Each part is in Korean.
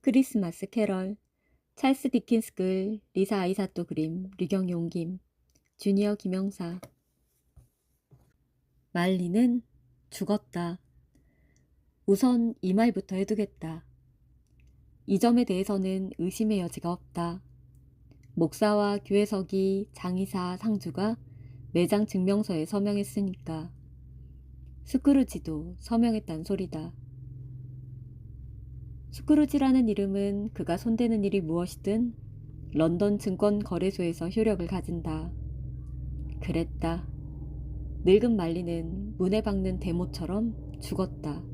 크리스마스 캐럴, 찰스 디킨스 글, 리사 아이사토 그림, 류경이 옮김, 주니어 김영사. 말리는 죽었다. 우선 이 말부터 해두겠다. 이 점에 대해서는 의심의 여지가 없다. 목사와 교회석이, 장의사, 상주가 매장 증명서에 서명했으니까. 스크루지도 서명했단 소리다. 스크루지라는 이름은 그가 손대는 일이 무엇이든 런던 증권거래소에서 효력을 가진다. 그랬다. 늙은 말리는 문에 박는 대모처럼 죽었다.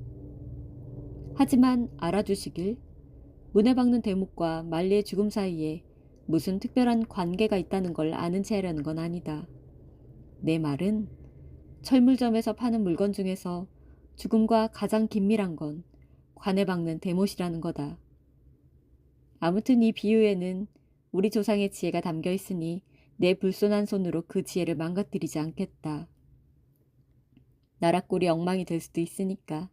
하지만 알아주시길, 문에 박는 대목과 말리의 죽음 사이에 무슨 특별한 관계가 있다는 걸 아는 체 하려는 건 아니다. 내 말은 철물점에서 파는 물건 중에서 죽음과 가장 긴밀한 건 관에 박는 대못이라는 거다. 아무튼 이 비유에는 우리 조상의 지혜가 담겨 있으니 내 불손한 손으로 그 지혜를 망가뜨리지 않겠다. 나라꼴이 엉망이 될 수도 있으니까.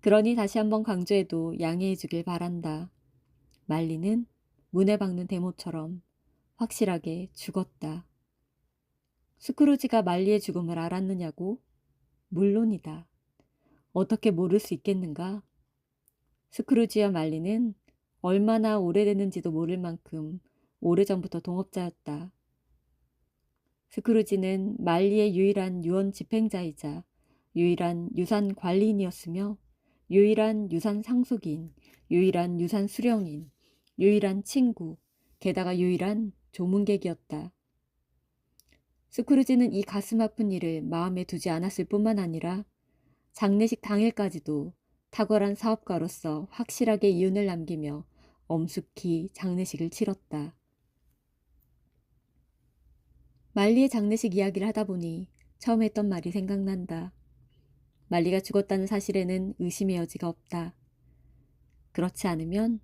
그러니 다시 한번 강조해도 양해해 주길 바란다. 말리는 문에 박는 대모처럼 확실하게 죽었다. 스크루지가 말리의 죽음을 알았느냐고? 물론이다. 어떻게 모를 수 있겠는가? 스크루지와 말리는 얼마나 오래됐는지도 모를 만큼 오래전부터 동업자였다. 스크루지는 말리의 유일한 유언 집행자이자 유일한 유산 관리인이었으며 유일한 유산 상속인, 유일한 유산 수령인, 유일한 친구, 게다가 유일한 조문객이었다. 스크루지는 이 가슴 아픈 일을 마음에 두지 않았을 뿐만 아니라 장례식 당일까지도 탁월한 사업가로서 확실하게 이윤을 남기며 엄숙히 장례식을 치렀다. 말리의 장례식 이야기를 하다 보니 처음 했던 말이 생각난다. 말리가 죽었다는 사실에는 의심의 여지가 없다. 그렇지 않으면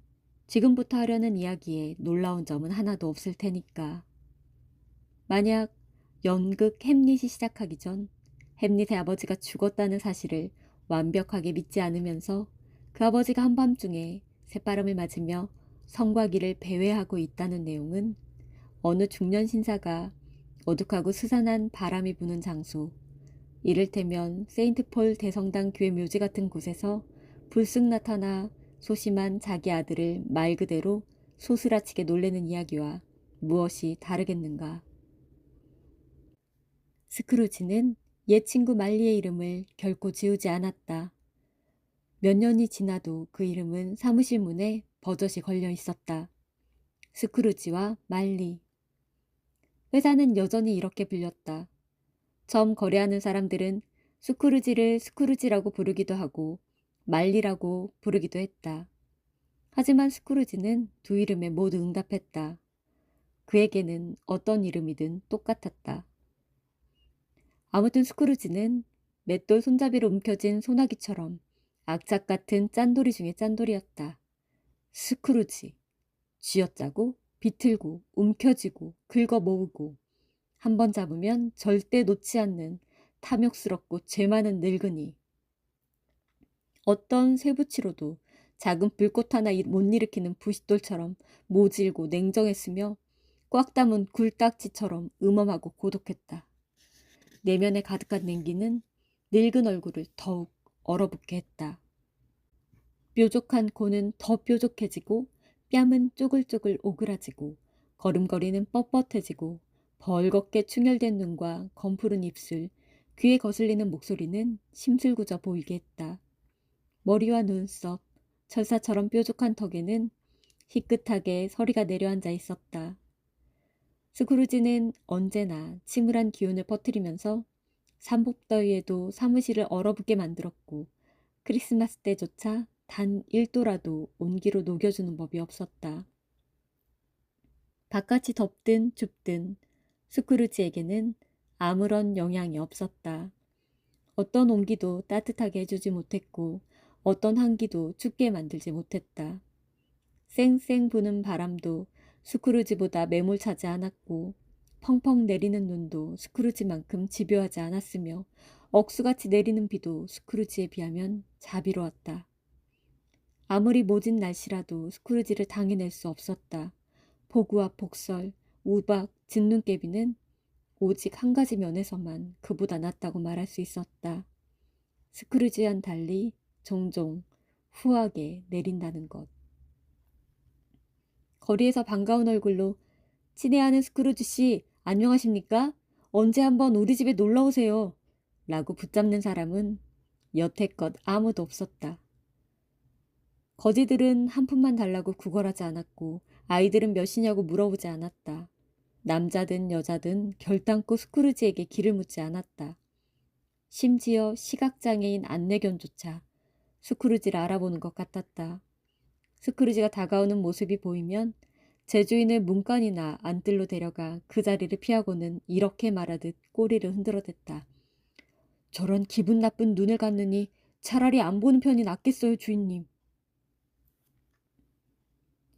지금부터 하려는 이야기에 놀라운 점은 하나도 없을 테니까. 만약 연극 햄릿이 시작하기 전 햄릿의 아버지가 죽었다는 사실을 완벽하게 믿지 않으면서 그 아버지가 한밤중에 새바람을 맞으며 성곽위를 배회하고 있다는 내용은 어느 중년 신사가 어둑하고 스산한 바람이 부는 장소, 이를테면 세인트폴 대성당 교회 묘지 같은 곳에서 불쑥 나타나 소심한 자기 아들을 말 그대로 소스라치게 놀래는 이야기와 무엇이 다르겠는가. 스크루지는 옛 친구 말리의 이름을 결코 지우지 않았다. 몇 년이 지나도 그 이름은 사무실 문에 버젓이 걸려 있었다. 스크루지와 말리. 회사는 여전히 이렇게 불렸다. 처음 거래하는 사람들은 스크루지를 스크루지라고 부르기도 하고 말리라고 부르기도 했다. 하지만 스크루지는 두 이름에 모두 응답했다. 그에게는 어떤 이름이든 똑같았다. 아무튼 스크루지는 맷돌 손잡이로 움켜진 소나기처럼 악착 같은 짠돌이 중에 짠돌이었다. 스크루지. 쥐어짜고 비틀고 움켜쥐고 긁어모으고 한 번 잡으면 절대 놓지 않는 탐욕스럽고 죄 많은 늙은이. 어떤 쇠붙이로도 작은 불꽃 하나 못 일으키는 부싯돌처럼 모질고 냉정했으며 꽉 담은 굴딱지처럼 음험하고 고독했다. 내면에 가득한 냉기는 늙은 얼굴을 더욱 얼어붙게 했다. 뾰족한 코는 더 뾰족해지고 뺨은 쪼글쪼글 오그라지고 걸음걸이는 뻣뻣해지고 벌겋게 충혈된 눈과 검푸른 입술, 귀에 거슬리는 목소리는 심술궂어 보이게 했다. 머리와 눈썹, 철사처럼 뾰족한 턱에는 희끗하게 서리가 내려앉아 있었다. 스크루지는 언제나 침울한 기운을 퍼뜨리면서 삼복더위에도 사무실을 얼어붙게 만들었고 크리스마스 때조차 단 1도라도 온기로 녹여주는 법이 없었다. 바깥이 덥든 춥든 스크루지에게는 아무런 영향이 없었다. 어떤 온기도 따뜻하게 해주지 못했고 어떤 한기도 춥게 만들지 못했다. 쌩쌩 부는 바람도 스크루지보다 매몰차지 않았고 펑펑 내리는 눈도 스크루지만큼 집요하지 않았으며 억수같이 내리는 비도 스크루지에 비하면 자비로웠다. 아무리 모진 날씨라도 스크루지를 당해낼 수 없었다. 폭우와 폭설, 우박, 진눈깨비는 오직 한 가지 면에서만 그보다 낫다고 말할 수 있었다. 스크루지와는 달리 종종 후하게 내린다는 것. 거리에서 반가운 얼굴로 친애하는 스크루지 씨, 안녕하십니까? 언제 한번 우리 집에 놀러 오세요. 라고 붙잡는 사람은 여태껏 아무도 없었다. 거지들은 한 푼만 달라고 구걸하지 않았고 아이들은 몇이냐고 물어보지 않았다. 남자든 여자든 결단코 스크루지에게 길을 묻지 않았다. 심지어 시각장애인 안내견조차 스크루지를 알아보는 것 같았다. 스크루지가 다가오는 모습이 보이면 제주인을 문간이나 안뜰로 데려가 그 자리를 피하고는 이렇게 말하듯 꼬리를 흔들어댔다. 저런 기분 나쁜 눈을 갖느니 차라리 안 보는 편이 낫겠어요, 주인님.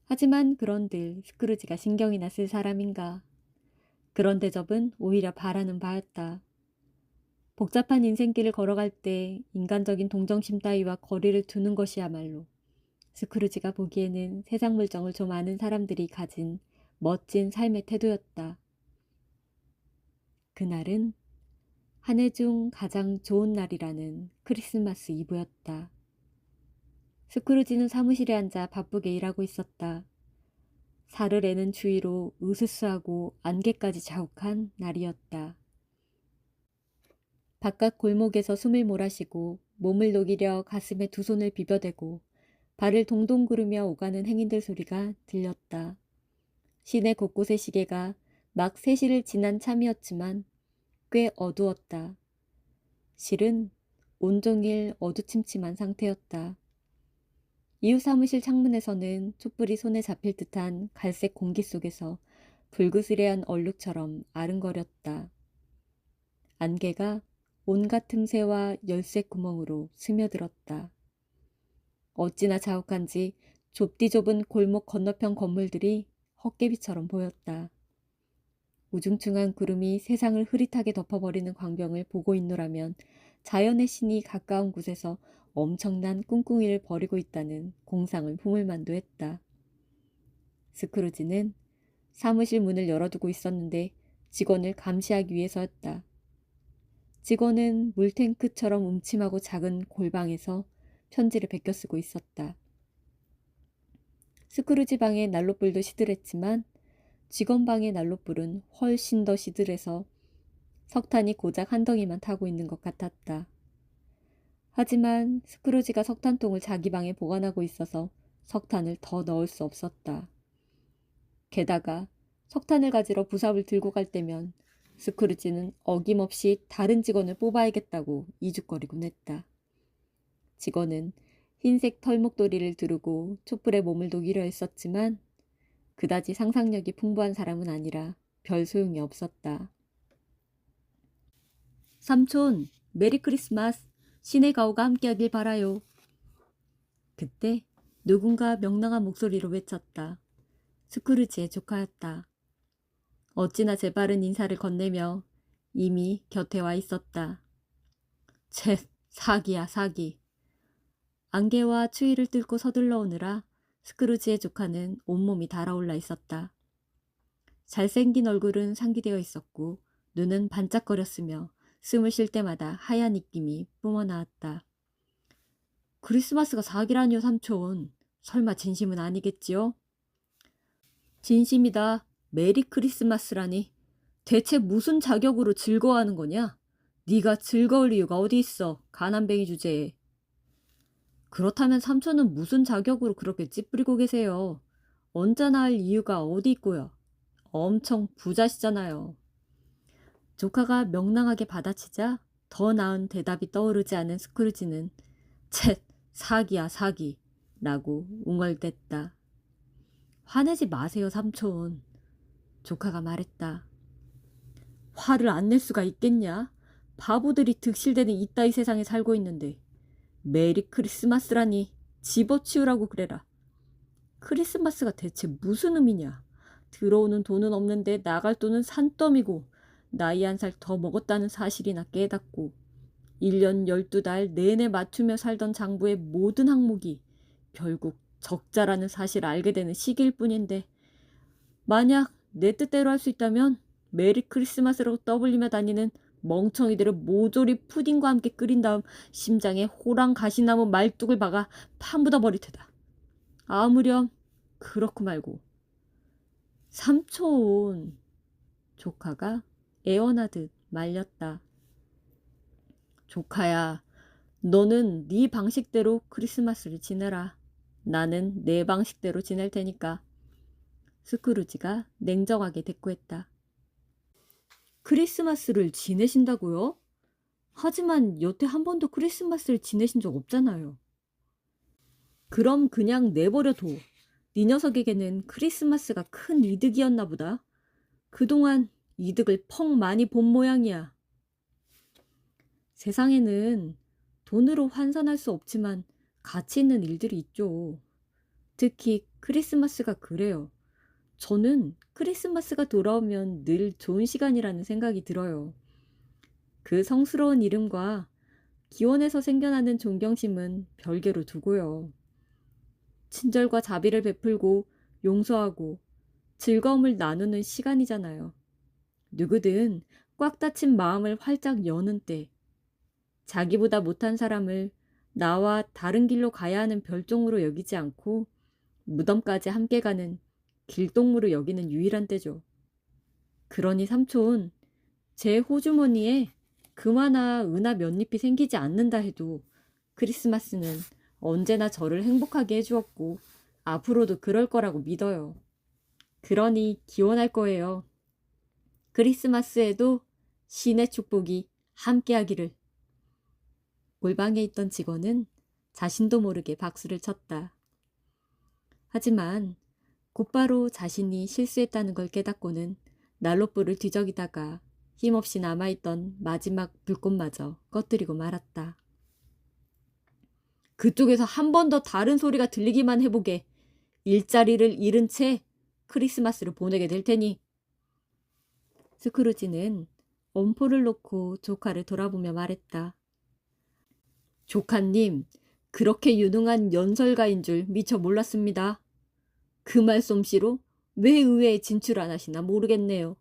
하지만 그런들 스크루지가 신경이나 쓸 사람인가. 그런 대접은 오히려 바라는 바였다. 복잡한 인생길을 걸어갈 때 인간적인 동정심 따위와 거리를 두는 것이야말로 스크루지가 보기에는 세상 물정을 좀 아는 사람들이 가진 멋진 삶의 태도였다. 그날은 한 해 중 가장 좋은 날이라는 크리스마스 이브였다. 스크루지는 사무실에 앉아 바쁘게 일하고 있었다. 사르레는 주위로 으스스하고 안개까지 자욱한 날이었다. 바깥 골목에서 숨을 몰아쉬고 몸을 녹이려 가슴에 두 손을 비벼대고 발을 동동 구르며 오가는 행인들 소리가 들렸다. 시내 곳곳의 시계가 막 3시를 지난 참이었지만 꽤 어두웠다. 실은 온종일 어두침침한 상태였다. 이웃 사무실 창문에서는 촛불이 손에 잡힐 듯한 갈색 공기 속에서 불그스레한 얼룩처럼 아른거렸다. 안개가 온갖 틈새와 열쇠 구멍으로 스며들었다. 어찌나 자욱한지 좁디 좁은 골목 건너편 건물들이 헛개비처럼 보였다. 우중충한 구름이 세상을 흐릿하게 덮어버리는 광경을 보고 있노라면 자연의 신이 가까운 곳에서 엄청난 꿍꿍이를 벌이고 있다는 공상을 품을 만도 했다. 스크루지는 사무실 문을 열어두고 있었는데 직원을 감시하기 위해서였다. 직원은 물탱크처럼 음침하고 작은 골방에서 편지를 베껴 쓰고 있었다. 스크루지 방의 난로불도 시들했지만 직원 방의 난로불은 훨씬 더 시들해서 석탄이 고작 한 덩이만 타고 있는 것 같았다. 하지만 스크루지가 석탄통을 자기 방에 보관하고 있어서 석탄을 더 넣을 수 없었다. 게다가 석탄을 가지러 부삽을 들고 갈 때면 스크루지는 어김없이 다른 직원을 뽑아야겠다고 이죽거리곤 했다. 직원은 흰색 털목도리를 두르고 촛불에 몸을 녹이려 했었지만 그다지 상상력이 풍부한 사람은 아니라 별 소용이 없었다. 삼촌, 메리 크리스마스. 신의 가호가 함께하길 바라요. 그때 누군가 명랑한 목소리로 외쳤다. 스크루지의 조카였다. 어찌나 재빠른 인사를 건네며 이미 곁에 와 있었다. 쳇, 사기야 사기. 안개와 추위를 뚫고 서둘러 오느라 스크루지의 조카는 온몸이 달아올라 있었다. 잘생긴 얼굴은 상기되어 있었고 눈은 반짝거렸으며 숨을 쉴 때마다 하얀 입김이 뿜어나왔다. 크리스마스가 사기라니요, 삼촌. 설마 진심은 아니겠지요? 진심이다. 메리 크리스마스라니. 대체 무슨 자격으로 즐거워하는 거냐? 네가 즐거울 이유가 어디 있어, 가난뱅이 주제에. 그렇다면 삼촌은 무슨 자격으로 그렇게 찌푸리고 계세요? 언짢아 할 이유가 어디 있고요? 엄청 부자시잖아요. 조카가 명랑하게 받아치자 더 나은 대답이 떠오르지 않은 스크루지는 쳇, 사기야 사기 라고 웅얼댔다. 화내지 마세요, 삼촌. 조카가 말했다. 화를 안 낼 수가 있겠냐? 바보들이 득실대는 이따위 세상에 살고 있는데 메리 크리스마스라니 집어치우라고 그래라. 크리스마스가 대체 무슨 의미냐? 들어오는 돈은 없는데 나갈 돈은 산더미고 나이 1살 더 먹었다는 사실이나 깨닫고 1년 12달 내내 맞추며 살던 장부의 모든 항목이 결국 적자라는 사실을 알게 되는 시기일 뿐인데 만약 내 뜻대로 할 수 있다면 메리 크리스마스라고 떠벌리며 다니는 멍청이들을 모조리 푸딩과 함께 끓인 다음 심장에 호랑 가시나무 말뚝을 박아 파묻어 버릴 테다. 아무렴 그렇고 말고. 삼촌, 조카가 애원하듯 말렸다. 조카야, 너는 네 방식대로 크리스마스를 지내라. 나는 내 방식대로 지낼 테니까. 스크루지가 냉정하게 대꾸했다. 크리스마스를 지내신다고요? 하지만 여태 한 번도 크리스마스를 지내신 적 없잖아요. 그럼 그냥 내버려둬. 네 녀석에게는 크리스마스가 큰 이득이었나 보다. 그동안 이득을 펑 많이 본 모양이야. 세상에는 돈으로 환산할 수 없지만 가치 있는 일들이 있죠. 특히 크리스마스가 그래요. 저는 크리스마스가 돌아오면 늘 좋은 시간이라는 생각이 들어요. 그 성스러운 이름과 기원에서 생겨나는 존경심은 별개로 두고요. 친절과 자비를 베풀고 용서하고 즐거움을 나누는 시간이잖아요. 누구든 꽉 닫힌 마음을 활짝 여는 때, 자기보다 못한 사람을 나와 다른 길로 가야 하는 별종으로 여기지 않고 무덤까지 함께 가는 길동무로 여기는 유일한 때죠. 그러니 삼촌, 제 호주머니에 금화나 은하 몇 잎이 생기지 않는다 해도 크리스마스는 언제나 저를 행복하게 해주었고 앞으로도 그럴 거라고 믿어요. 그러니 기원할 거예요. 크리스마스에도 신의 축복이 함께하기를. 골방에 있던 직원은 자신도 모르게 박수를 쳤다. 하지만 곧바로 자신이 실수했다는 걸 깨닫고는 난로불을 뒤적이다가 힘없이 남아있던 마지막 불꽃마저 꺼뜨리고 말았다. 그쪽에서 한 번 더 다른 소리가 들리기만 해보게. 일자리를 잃은 채 크리스마스를 보내게 될 테니. 스크루지는 엄포를 놓고 조카를 돌아보며 말했다. 조카님, 그렇게 유능한 연설가인 줄 미처 몰랐습니다. 그 말솜씨로 왜 의회에 진출 안 하시나 모르겠네요.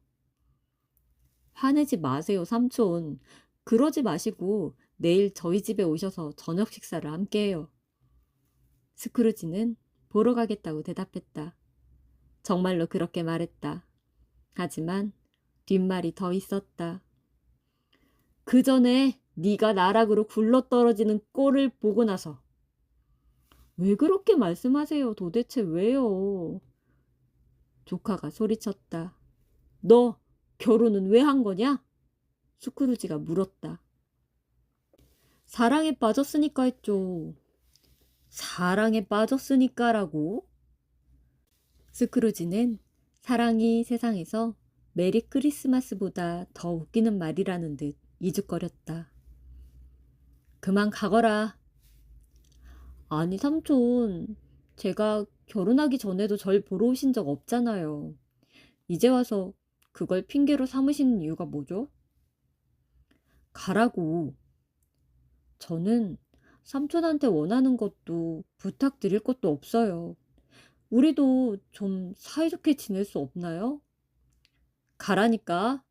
화내지 마세요, 삼촌. 그러지 마시고 내일 저희 집에 오셔서 저녁 식사를 함께 해요. 스크루지는 보러 가겠다고 대답했다. 정말로 그렇게 말했다. 하지만 뒷말이 더 있었다. 그 전에 네가 나락으로 굴러떨어지는 꼴을 보고 나서. 왜 그렇게 말씀하세요? 도대체 왜요? 조카가 소리쳤다. 너 결혼은 왜 한 거냐? 스크루지가 물었다. 사랑에 빠졌으니까 했죠. 사랑에 빠졌으니까라고? 스크루지는 사랑이 세상에서 메리 크리스마스보다 더 웃기는 말이라는 듯 이죽거렸다. 그만 가거라. 아니 삼촌, 제가 결혼하기 전에도 절 보러 오신 적 없잖아요. 이제 와서 그걸 핑계로 삼으시는 이유가 뭐죠? 가라고. 저는 삼촌한테 원하는 것도 부탁드릴 것도 없어요. 우리도 좀 사이좋게 지낼 수 없나요? 가라니까.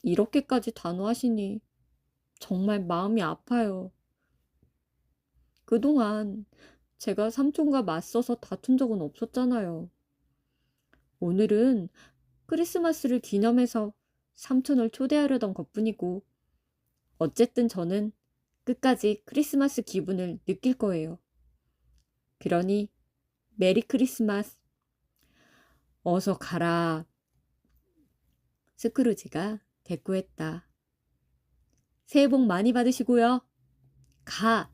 이렇게까지 단호하시니 정말 마음이 아파요. 그동안 제가 삼촌과 맞서서 다툰 적은 없었잖아요. 오늘은 크리스마스를 기념해서 삼촌을 초대하려던 것뿐이고, 어쨌든 저는 끝까지 크리스마스 기분을 느낄 거예요. 그러니 메리 크리스마스. 어서 가라. 스크루지가 대꾸했다. 새해 복 많이 받으시고요. 가.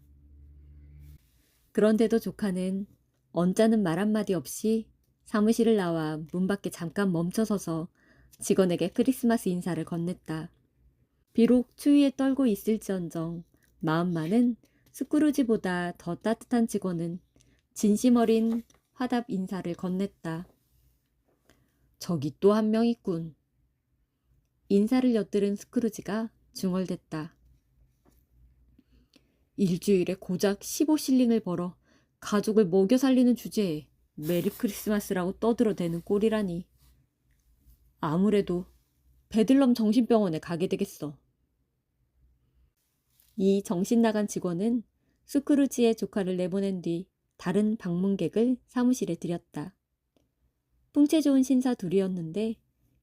그런데도 조카는 언짢은 말 한마디 없이 사무실을 나와 문 밖에 잠깐 멈춰서서 직원에게 크리스마스 인사를 건넸다. 비록 추위에 떨고 있을지언정 마음만은 스크루지보다 더 따뜻한 직원은 진심 어린 화답 인사를 건넸다. 저기 또 한 명 있군. 인사를 엿들은 스크루지가 중얼댔다. 일주일에 고작 15실링을 벌어 가족을 먹여 살리는 주제에 메리 크리스마스라고 떠들어대는 꼴이라니. 아무래도 베들럼 정신병원에 가게 되겠어. 이 정신 나간 직원은 스크루지의 조카를 내보낸 뒤 다른 방문객을 사무실에 들였다. 풍채 좋은 신사 둘이었는데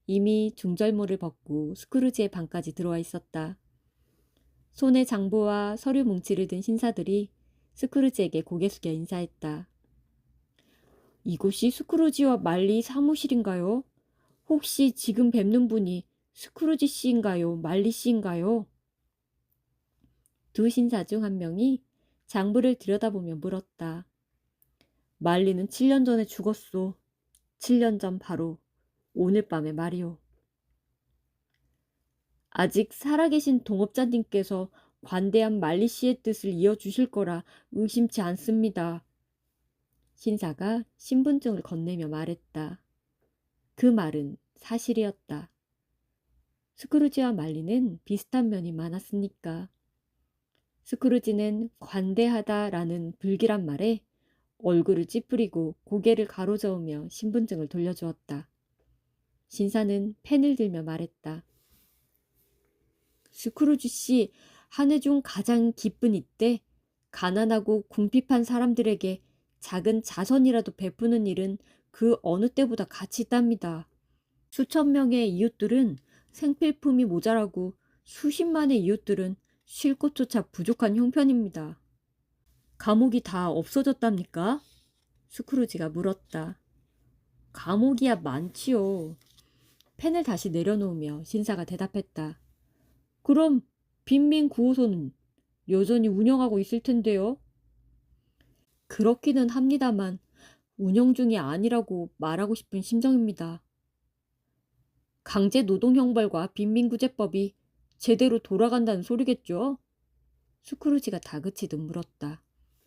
이미 중절모를 벗고 스크루지의 방까지 들어와 있었다. 손에 장보와 서류 뭉치를 든 신사들이 스크루지에게 고개 숙여 인사했다. 이곳이 스크루지와 말리 사무실인가요? 혹시 지금 뵙는 분이 스크루지 씨인가요? 말리 씨인가요? 두 신사 중 한 명이 장부를 들여다보며 물었다. 말리는 7년 전에 죽었소. 7년 전 바로 오늘 밤의 말이오. 아직 살아계신 동업자님께서 관대한 말리 씨의 뜻을 이어주실 거라 의심치 않습니다. 신사가 신분증을 건네며 말했다. 그 말은 사실이었다. 스크루지와 말리는 비슷한 면이 많았으니까. 스크루지는 관대하다라는 불길한 말에 얼굴을 찌푸리고 고개를 가로저으며 신분증을 돌려주었다. 신사는 펜을 들며 말했다. 스크루지 씨, 한 해 중 가장 기쁜 이때 가난하고 궁핍한 사람들에게 작은 자선이라도 베푸는 일은 그 어느 때보다 가치 있답니다. 수천 명의 이웃들은 생필품이 모자라고 수십만의 이웃들은 쉴 곳조차 부족한 형편입니다. 감옥이 다 없어졌답니까? 스크루지가 물었다. 감옥이야 많지요. 펜을 다시 내려놓으며 신사가 대답했다. 그럼 빈민 구호소는 여전히 운영하고 있을 텐데요. 그렇기는 합니다만 운영 중이 아니라고 말하고 싶은 심정입니다. 강제노동형벌과 빈민구제법이 제대로 돌아간다는 소리겠죠? 스크루지가 다그치듯 물었다.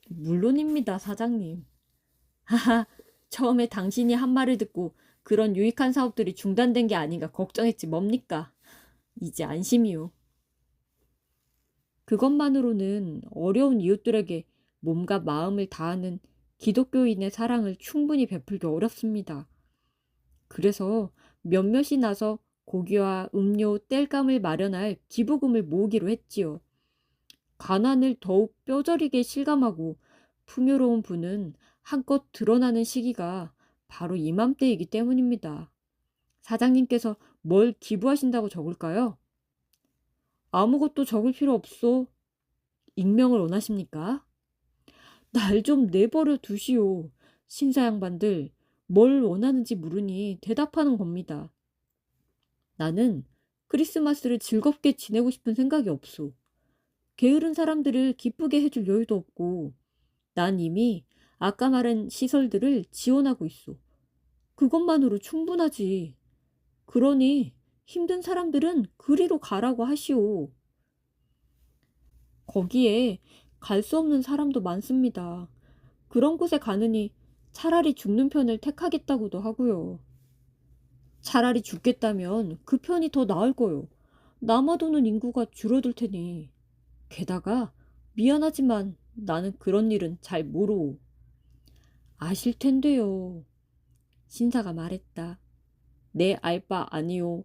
물론입니다, 사장님. 하하, 처음에 당신이 한 말을 듣고 그런 유익한 사업들이 중단된 게 아닌가 걱정했지 뭡니까? 이제 안심이요. 그것만으로는 어려운 이웃들에게 몸과 마음을 다하는 기독교인의 사랑을 충분히 베풀기 어렵습니다. 그래서 몇몇이 나서 고기와 음료, 땔감을 마련할 기부금을 모으기로 했지요. 가난을 더욱 뼈저리게 실감하고 풍요로운 분은 한껏 드러나는 시기가 바로 이맘때이기 때문입니다. 사장님께서 뭘 기부하신다고 적을까요? 아무것도 적을 필요 없소. 익명을 원하십니까? 날 좀 내버려 두시오. 신사 양반들 뭘 원하는지 물으니 대답하는 겁니다. 나는 크리스마스를 즐겁게 지내고 싶은 생각이 없소. 게으른 사람들을 기쁘게 해줄 여유도 없고 난 이미 아까 말한 시설들을 지원하고 있어. 그것만으로 충분하지. 그러니 힘든 사람들은 그리로 가라고 하시오. 거기에 갈 수 없는 사람도 많습니다. 그런 곳에 가느니 차라리 죽는 편을 택하겠다고도 하고요. 차라리 죽겠다면 그 편이 더 나을 거요. 남아도는 인구가 줄어들 테니. 게다가 미안하지만 나는 그런 일은 잘 모르오. 아실 텐데요. 신사가 말했다. 내 알 바 아니오.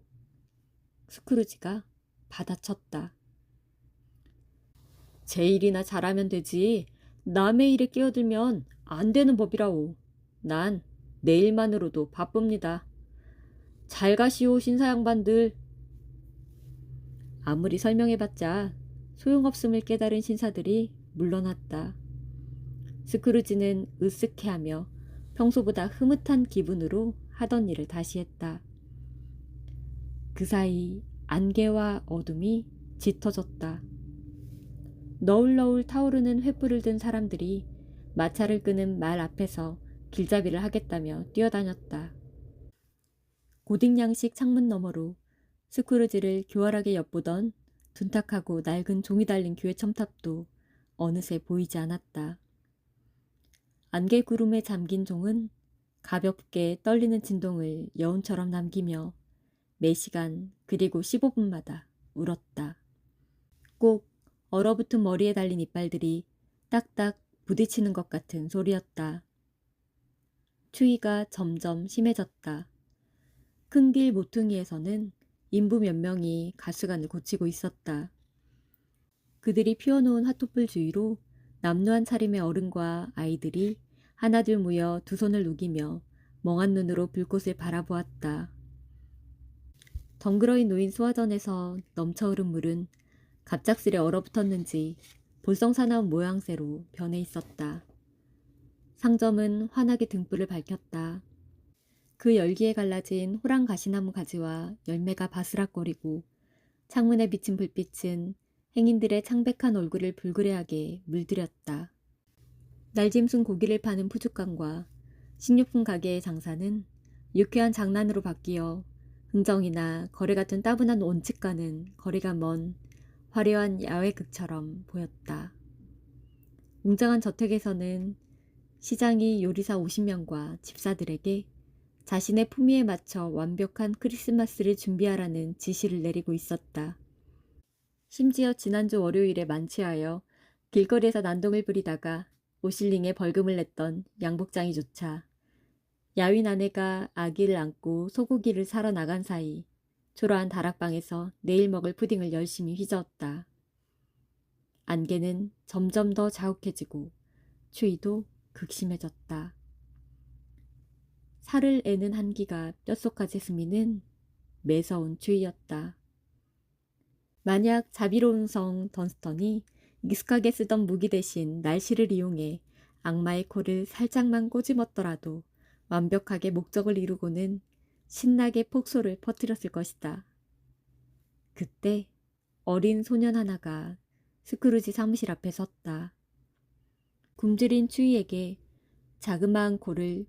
스크루지가 받아쳤다. 제 일이나 잘하면 되지. 남의 일에 끼어들면 안 되는 법이라오. 난 내일만으로도 바쁩니다. 잘 가시오, 신사 양반들. 아무리 설명해봤자 소용없음을 깨달은 신사들이 물러났다. 스크루지는 으쓱해하며 평소보다 흐뭇한 기분으로 하던 일을 다시 했다. 그 사이 안개와 어둠이 짙어졌다. 너울너울 타오르는 횃불을 든 사람들이 마차를 끄는 말 앞에서 길잡이를 하겠다며 뛰어다녔다. 고딕양식 창문 너머로 스크루지를 교활하게 엿보던 둔탁하고 낡은 종이 달린 교회 첨탑도 어느새 보이지 않았다. 안개 구름에 잠긴 종은 가볍게 떨리는 진동을 여운처럼 남기며 매 시간 그리고 15분마다 울었다. 꼭 얼어붙은 머리에 달린 이빨들이 딱딱 부딪히는 것 같은 소리였다. 추위가 점점 심해졌다. 큰 길 모퉁이에서는 인부 몇 명이 가스관을 고치고 있었다. 그들이 피워놓은 핫토플 주위로 남루한 차림의 어른과 아이들이 하나둘 모여 두 손을 누기며 멍한 눈으로 불꽃을 바라보았다. 덩그러니 놓인 수화전에서 넘쳐흐른 물은 갑작스레 얼어붙었는지 볼썽사나운 모양새로 변해 있었다. 상점은 환하게 등불을 밝혔다. 그 열기에 갈라진 호랑 가시나무 가지와 열매가 바스락거리고 창문에 비친 불빛은 행인들의 창백한 얼굴을 불그레하게 물들였다. 날짐승 고기를 파는 푸줏간과 식료품 가게의 장사는 유쾌한 장난으로 바뀌어 흥정이나 거래 같은 따분한 원칙과는 거리가 먼 화려한 야외극처럼 보였다. 웅장한 저택에서는 시장이 요리사 50명과 집사들에게 자신의 품위에 맞춰 완벽한 크리스마스를 준비하라는 지시를 내리고 있었다. 심지어 지난주 월요일에 만취하여 길거리에서 난동을 부리다가 5실링에 벌금을 냈던 양복장이조차 야윈 아내가 아기를 안고 소고기를 사러 나간 사이 초라한 다락방에서 내일 먹을 푸딩을 열심히 휘저었다. 안개는 점점 더 자욱해지고 추위도 극심해졌다. 살을 애는 한기가 뼛속까지 스미는 매서운 추위였다. 만약 자비로운 성 던스턴이 익숙하게 쓰던 무기 대신 날씨를 이용해 악마의 코를 살짝만 꼬집었더라도 완벽하게 목적을 이루고는 신나게 폭소를 퍼뜨렸을 것이다. 그때 어린 소년 하나가 스크루지 사무실 앞에 섰다. 굶주린 추위에게 자그마한 코를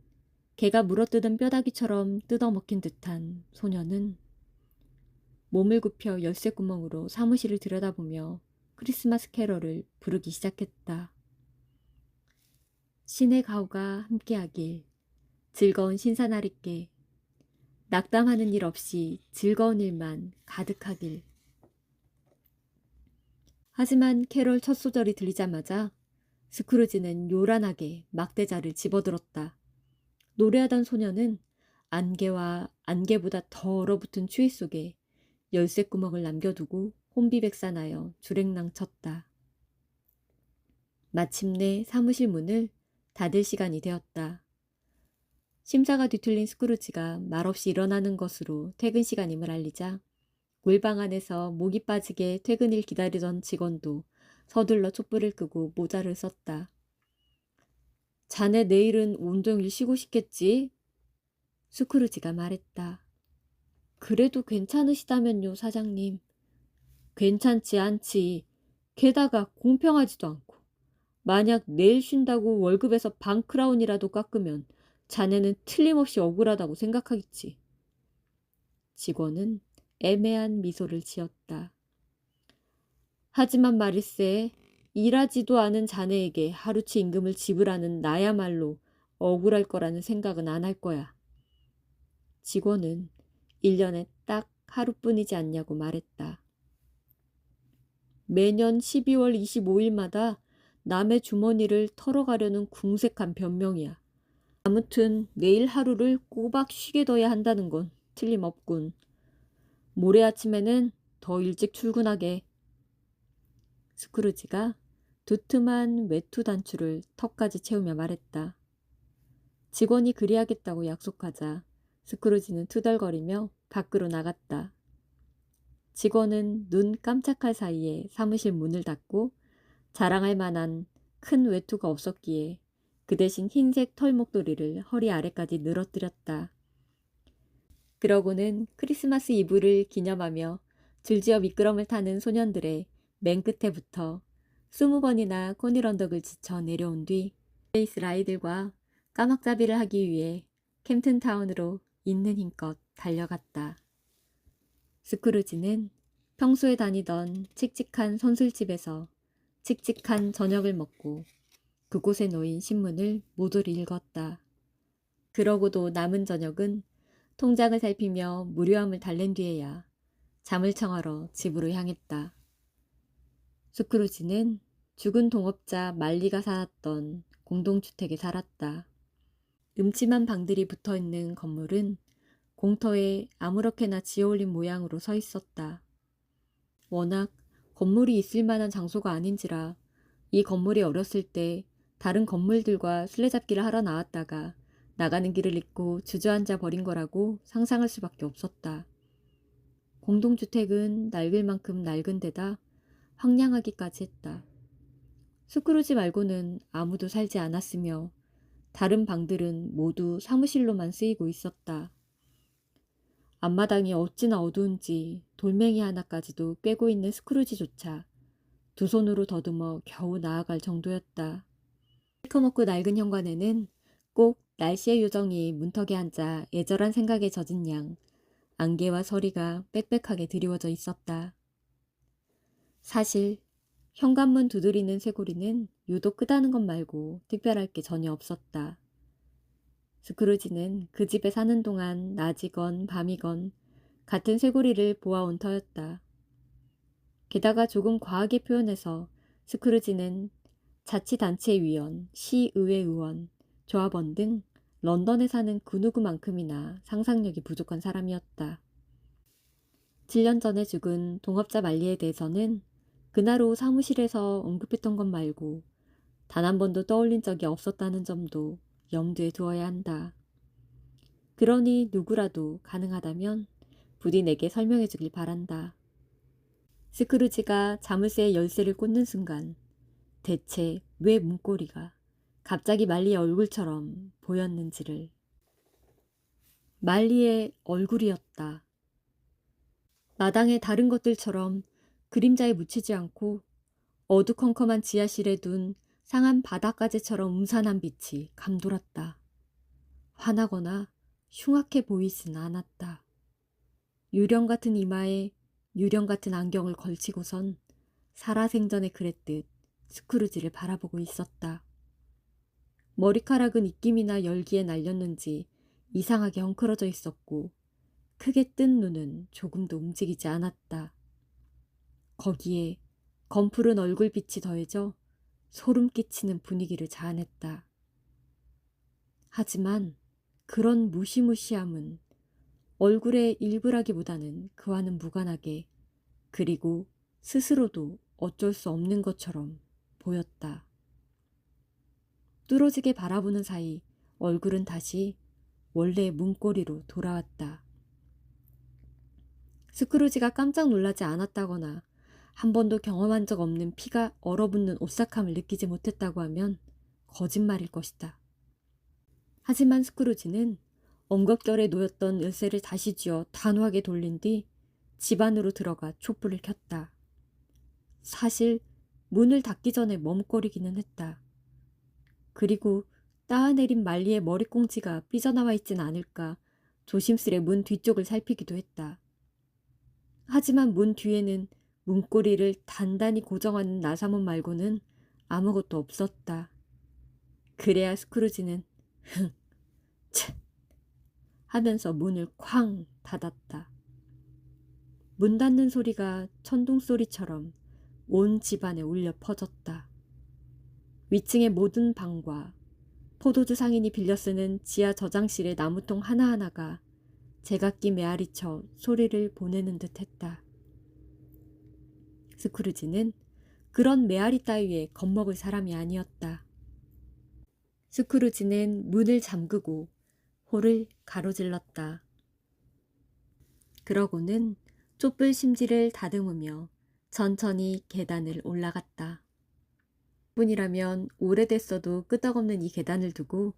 개가 물어뜯은 뼈다귀처럼 뜯어먹힌 듯한 소년은 몸을 굽혀 열쇠구멍으로 사무실을 들여다보며 크리스마스 캐럴을 부르기 시작했다. 신의 가호가 함께하길, 즐거운 신사나리께, 낙담하는 일 없이 즐거운 일만 가득하길. 하지만 캐럴 첫 소절이 들리자마자 스크루지는 요란하게 막대자를 집어들었다. 노래하던 소녀는 안개와 안개보다 더 얼어붙은 추위 속에 열쇠구멍을 남겨두고 혼비백산하여 주랭랑 쳤다. 마침내 사무실 문을 닫을 시간이 되었다. 심사가 뒤틀린 스크루지가 말없이 일어나는 것으로 퇴근 시간임을 알리자 골방 안에서 목이 빠지게 퇴근을 기다리던 직원도 서둘러 촛불을 끄고 모자를 썼다. 자네 내일은 온종일 쉬고 싶겠지? 스크루지가 말했다. 그래도 괜찮으시다면요, 사장님. 괜찮지 않지. 게다가 공평하지도 않고. 만약 내일 쉰다고 월급에서 반 크라운이라도 깎으면 자네는 틀림없이 억울하다고 생각하겠지. 직원은 애매한 미소를 지었다. 하지만 말일세, 일하지도 않은 자네에게 하루치 임금을 지불하는 나야말로 억울할 거라는 생각은 안 할 거야. 직원은 1년에 딱 하루뿐이지 않냐고 말했다. 매년 12월 25일마다 남의 주머니를 털어가려는 궁색한 변명이야. 아무튼 내일 하루를 꼬박 쉬게 둬야 한다는 건 틀림없군. 모레 아침에는 더 일찍 출근하게. 스크루지가 두툼한 외투 단추를 턱까지 채우며 말했다. 직원이 그리하겠다고 약속하자 스크루지는 투덜거리며 밖으로 나갔다. 직원은 눈 깜짝할 사이에 사무실 문을 닫고 자랑할 만한 큰 외투가 없었기에 그 대신 흰색 털목도리를 허리 아래까지 늘어뜨렸다. 그러고는 크리스마스 이브를 기념하며 줄지어 미끄럼을 타는 소년들의 맨 끝에부터 20번이나 코닐 언덕을 지쳐 내려온 뒤 베이스 아이들과 까막잡이를 하기 위해 캠튼타운으로 있는 힘껏 달려갔다. 스크루지는 평소에 다니던 칙칙한 선술집에서 칙칙한 저녁을 먹고 그곳에 놓인 신문을 모조리 읽었다. 그러고도 남은 저녁은 통장을 살피며 무료함을 달랜 뒤에야 잠을 청하러 집으로 향했다. 스크루지는 죽은 동업자 말리가 살았던 공동주택에 살았다. 음침한 방들이 붙어있는 건물은 공터에 아무렇게나 지어올린 모양으로 서 있었다. 워낙 건물이 있을 만한 장소가 아닌지라 이 건물이 어렸을 때 다른 건물들과 술래잡기를 하러 나왔다가 나가는 길을 잃고 주저앉아 버린 거라고 상상할 수밖에 없었다. 공동주택은 낡을 만큼 낡은 데다 황량하기까지 했다. 스크루지 말고는 아무도 살지 않았으며 다른 방들은 모두 사무실로만 쓰이고 있었다. 앞마당이 어찌나 어두운지 돌멩이 하나까지도 꿰고 있는 스크루지조차 두 손으로 더듬어 겨우 나아갈 정도였다. 시커멓고 낡은 현관에는 꼭 날씨의 요정이 문턱에 앉아 애절한 생각에 젖은 양 안개와 서리가 빽빽하게 드리워져 있었다. 사실 현관문 두드리는 쇠고리는 유독 끄다는 것 말고 특별할 게 전혀 없었다. 스크루지는 그 집에 사는 동안 낮이건 밤이건 같은 쇠고리를 보아온 터였다. 게다가 조금 과하게 표현해서 스크루지는 자치단체위원, 시의회의원, 조합원 등 런던에 사는 그 누구만큼이나 상상력이 부족한 사람이었다. 7년 전에 죽은 동업자 말리에 대해서는 그날 오후 사무실에서 언급했던 것 말고 단 한 번도 떠올린 적이 없었다는 점도 염두에 두어야 한다. 그러니 누구라도 가능하다면 부디 내게 설명해 주길 바란다. 스크루지가 자물쇠의 열쇠를 꽂는 순간 대체 왜 문고리가 갑자기 말리의 얼굴처럼 보였는지를. 말리의 얼굴이었다. 마당의 다른 것들처럼 그림자에 묻히지 않고 어두컴컴한 지하실에 둔 상한 바닷가재처럼 음산한 빛이 감돌았다. 화나거나 흉악해 보이진 않았다. 유령 같은 이마에 유령 같은 안경을 걸치고선 살아생전에 그랬듯 스크루지를 바라보고 있었다. 머리카락은 입김이나 열기에 날렸는지 이상하게 엉클어져 있었고 크게 뜬 눈은 조금도 움직이지 않았다. 거기에 검푸른 얼굴빛이 더해져 소름 끼치는 분위기를 자아냈다. 하지만 그런 무시무시함은 얼굴의 일부라기보다는 그와는 무관하게 그리고 스스로도 어쩔 수 없는 것처럼 보였다. 뚫어지게 바라보는 사이 얼굴은 다시 원래의 문고리로 돌아왔다. 스크루지가 깜짝 놀라지 않았다거나 한 번도 경험한 적 없는 피가 얼어붙는 오싹함을 느끼지 못했다고 하면 거짓말일 것이다. 하지만 스크루지는 엉겁결에 놓였던 열쇠를 다시 쥐어 단호하게 돌린 뒤 집 안으로 들어가 촛불을 켰다. 사실 문을 닫기 전에 머뭇거리기는 했다. 그리고 따아내린 말리의 머리꽁지가 삐져나와 있진 않을까 조심스레 문 뒤쪽을 살피기도 했다. 하지만 문 뒤에는 문고리를 단단히 고정하는 나사문 말고는 아무것도 없었다. 그래야 스크루지는 흥, 참 하면서 문을 쾅 닫았다. 문 닫는 소리가 천둥소리처럼 온 집안에 울려 퍼졌다. 위층의 모든 방과 포도주 상인이 빌려 쓰는 지하 저장실의 나무통 하나하나가 제각기 메아리쳐 소리를 보내는 듯 했다. 스크루지는 그런 메아리 따위에 겁먹을 사람이 아니었다. 스크루지는 문을 잠그고 홀을 가로질렀다. 그러고는 촛불 심지를 다듬으며 천천히 계단을 올라갔다. 뿐이라면 오래됐어도 끄떡없는 이 계단을 두고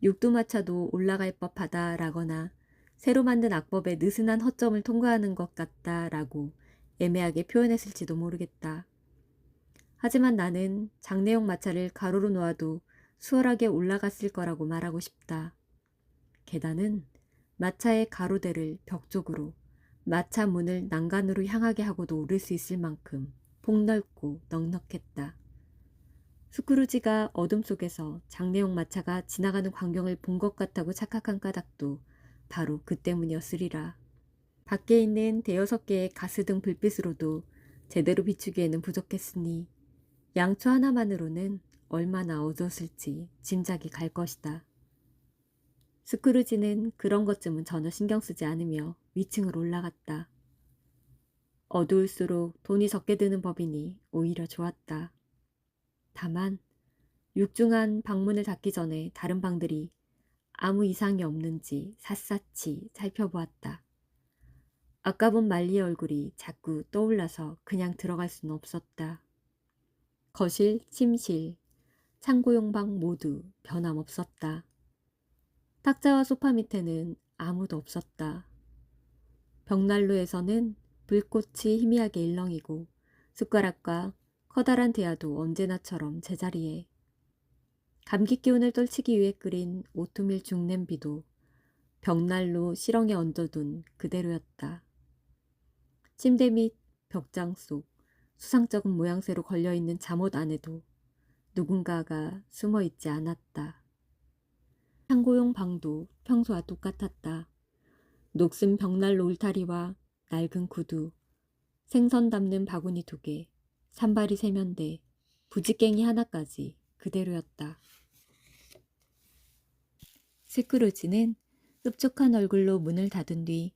육두마차도 올라갈 법하다라거나 새로 만든 악법의 느슨한 허점을 통과하는 것 같다라고 애매하게 표현했을지도 모르겠다. 하지만 나는 장내용 마차를 가로로 놓아도 수월하게 올라갔을 거라고 말하고 싶다. 계단은 마차의 가로대를 벽 쪽으로 마차 문을 난간으로 향하게 하고도 오를 수 있을 만큼 폭넓고 넉넉했다. 스크루지가 어둠 속에서 장내용 마차가 지나가는 광경을 본 것 같다고 착각한 까닭도 바로 그 때문이었으리라. 밖에 있는 대여섯 개의 가스등 불빛으로도 제대로 비추기에는 부족했으니 양초 하나만으로는 얼마나 얻었을지 짐작이 갈 것이다. 스크루지는 그런 것쯤은 전혀 신경 쓰지 않으며 위층으로 올라갔다. 어두울수록 돈이 적게 드는 법이니 오히려 좋았다. 다만 육중한 방문을 닫기 전에 다른 방들이 아무 이상이 없는지 샅샅이 살펴보았다. 아까 본 말리의 얼굴이 자꾸 떠올라서 그냥 들어갈 수는 없었다. 거실, 침실, 창고용 방 모두 변함없었다. 탁자와 소파 밑에는 아무도 없었다. 벽난로에서는 불꽃이 희미하게 일렁이고 숟가락과 커다란 대야도 언제나처럼 제자리에. 감기 기운을 떨치기 위해 끓인 오트밀 죽냄비도 벽난로 실렁에 얹어둔 그대로였다. 침대 및 벽장 속 수상쩍은 모양새로 걸려있는 잠옷 안에도 누군가가 숨어있지 않았다. 창고용 방도 평소와 똑같았다. 녹슨 벽난로 울타리와 낡은 구두, 생선 담는 바구니 2개, 산발이 세면대, 부지깽이 하나까지 그대로였다. 스크루지는 흡족한 얼굴로 문을 닫은 뒤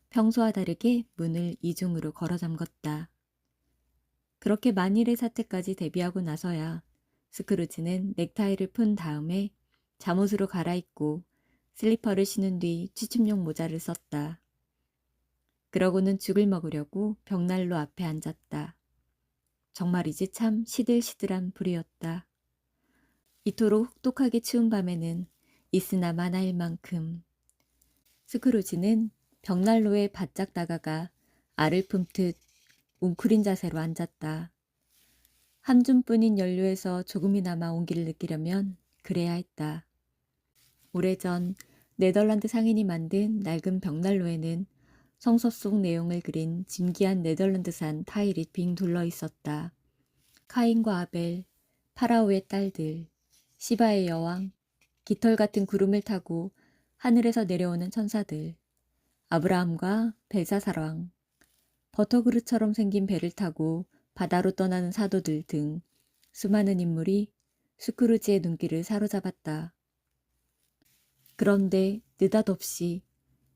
평소와 다르게 문을 이중으로 걸어 잠갔다. 그렇게 만일의 사태까지 대비하고 나서야 스크루지는 넥타이를 푼 다음에 잠옷으로 갈아입고 슬리퍼를 신은 뒤 취침용 모자를 썼다. 그러고는 죽을 먹으려고 벽난로 앞에 앉았다. 정말이지 참 시들시들한 불이었다. 이토록 혹독하게 추운 밤에는 있으나 마나일 만큼. 스크루지는 벽난로에 바짝 다가가 알을 품듯 웅크린 자세로 앉았다. 한 줌뿐인 연료에서 조금이나마 온기를 느끼려면 그래야 했다. 오래전 네덜란드 상인이 만든 낡은 벽난로에는 성서 속 내용을 그린 진기한 네덜란드산 타일이 빙 둘러 있었다. 카인과 아벨, 파라오의 딸들, 시바의 여왕, 깃털 같은 구름을 타고 하늘에서 내려오는 천사들, 아브라함과 벨사살왕, 버터그릇처럼 생긴 배를 타고 바다로 떠나는 사도들 등 수많은 인물이 스크루지의 눈길을 사로잡았다. 그런데 느닷없이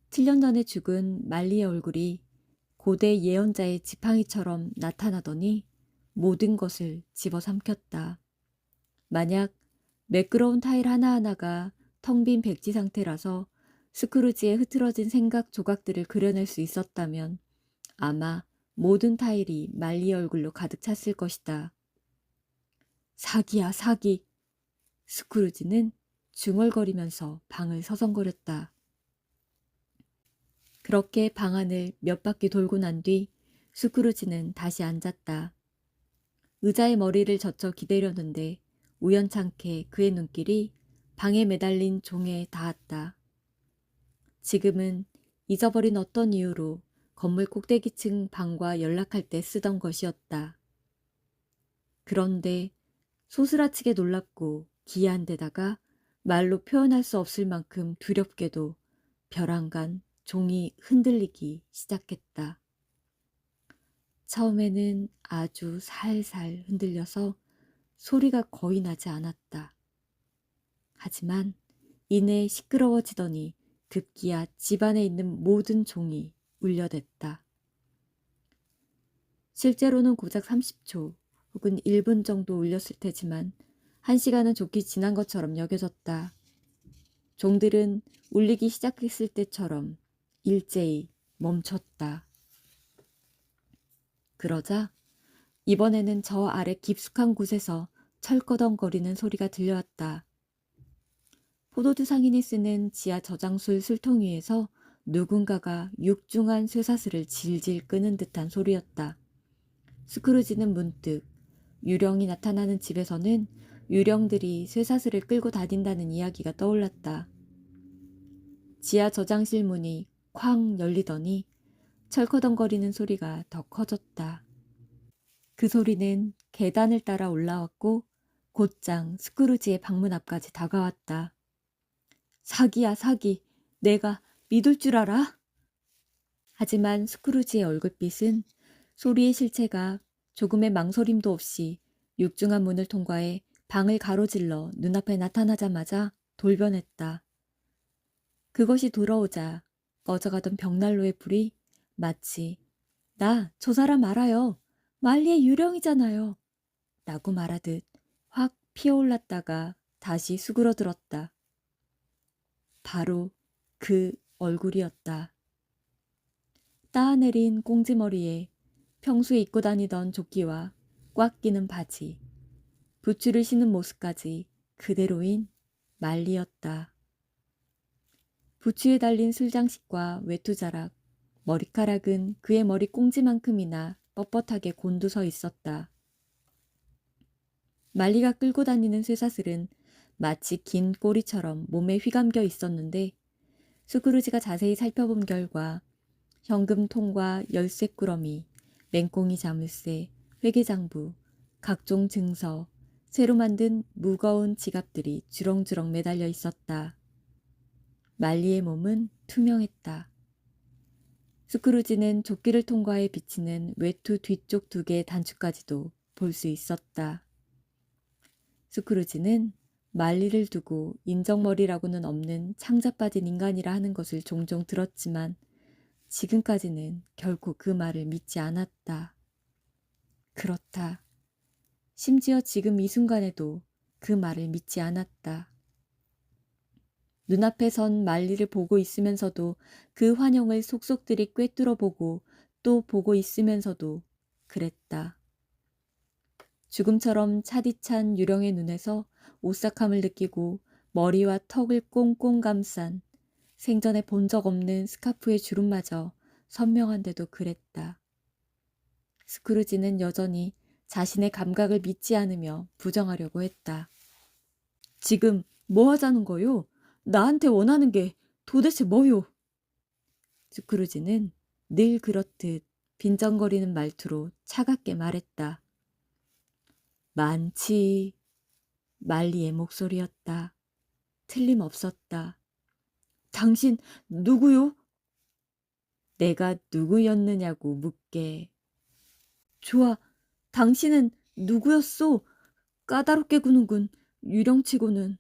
7년 전에 죽은 말리의 얼굴이 고대 예언자의 지팡이처럼 나타나더니 모든 것을 집어삼켰다. 만약 매끄러운 타일 하나하나가 텅 빈 백지 상태라서 스크루지의 흐트러진 생각 조각들을 그려낼 수 있었다면 아마 모든 타일이 말리의 얼굴로 가득 찼을 것이다. 사기야, 사기. 스크루지는 중얼거리면서 방을 서성거렸다. 그렇게 방 안을 몇 바퀴 돌고 난 뒤 스크루지는 다시 앉았다. 의자에 머리를 젖혀 기대려는데 우연찮게 그의 눈길이 방에 매달린 종에 닿았다. 지금은 잊어버린 어떤 이유로 건물 꼭대기층 방과 연락할 때 쓰던 것이었다. 그런데 소스라치게 놀랍고 기이한 데다가 말로 표현할 수 없을 만큼 두렵게도 벼랑간 종이 흔들리기 시작했다. 처음에는 아주 살살 흔들려서 소리가 거의 나지 않았다. 하지만 이내 시끄러워지더니 급기야 집안에 있는 모든 종이 울려댔다. 실제로는 고작 30초 혹은 1분 정도 울렸을 테지만 1시간은 좋게 지난 것처럼 여겨졌다. 종들은 울리기 시작했을 때처럼 일제히 멈췄다. 그러자 이번에는 저 아래 깊숙한 곳에서 철거덩거리는 소리가 들려왔다. 포도주 상인이 쓰는 지하 저장술 술통 위에서 누군가가 육중한 쇠사슬을 질질 끄는 듯한 소리였다. 스크루지는 문득 유령이 나타나는 집에서는 유령들이 쇠사슬을 끌고 다닌다는 이야기가 떠올랐다. 지하 저장실 문이 쾅 열리더니 철커덩거리는 소리가 더 커졌다. 그 소리는 계단을 따라 올라왔고 곧장 스크루지의 방문 앞까지 다가왔다. 사기야, 사기. 내가 믿을 줄 알아? 하지만 스크루지의 얼굴빛은 소리의 실체가 조금의 망설임도 없이 육중한 문을 통과해 방을 가로질러 눈앞에 나타나자마자 돌변했다. 그것이 돌아오자 꺼져가던 벽난로의 불이 마치 나 저 사람 알아요. 말리의 유령이잖아요. 라고 말하듯 확 피어올랐다가 다시 수그러들었다. 바로 그 얼굴이었다. 따내린 꽁지머리에 평소에 입고 다니던 조끼와 꽉 끼는 바지, 부츠를 신은 모습까지 그대로인 말리였다. 부츠에 달린 술장식과 외투자락, 머리카락은 그의 머리 꽁지만큼이나 뻣뻣하게 곤두서 있었다. 말리가 끌고 다니는 쇠사슬은 마치 긴 꼬리처럼 몸에 휘감겨 있었는데 스크루지가 자세히 살펴본 결과 현금통과 열쇠꾸러미, 맹꽁이 자물쇠, 회계장부, 각종 증서, 새로 만든 무거운 지갑들이 주렁주렁 매달려 있었다. 말리의 몸은 투명했다. 스크루지는 조끼를 통과해 비치는 외투 뒤쪽 2개의 단추까지도 볼 수 있었다. 스크루지는 말리를 두고 인정머리라고는 없는 창자빠진 인간이라 하는 것을 종종 들었지만 지금까지는 결코 그 말을 믿지 않았다. 그렇다. 심지어 지금 이 순간에도 그 말을 믿지 않았다. 눈앞에 선 말리를 보고 있으면서도 그 환영을 속속들이 꿰뚫어 보고 또 보고 있으면서도 그랬다. 죽음처럼 차디찬 유령의 눈에서 오싹함을 느끼고 머리와 턱을 꽁꽁 감싼 생전에 본 적 없는 스카프의 주름마저 선명한데도 그랬다. 스크루지는 여전히 자신의 감각을 믿지 않으며 부정하려고 했다. 지금 뭐 하자는 거요? 나한테 원하는 게 도대체 뭐요? 스크루지는 늘 그렇듯 빈정거리는 말투로 차갑게 말했다. 많지. 말리의 목소리였다. 틀림없었다. 당신 누구요? 내가 누구였느냐고 묻게. 좋아, 당신은 누구였소? 까다롭게 구는군, 유령치고는.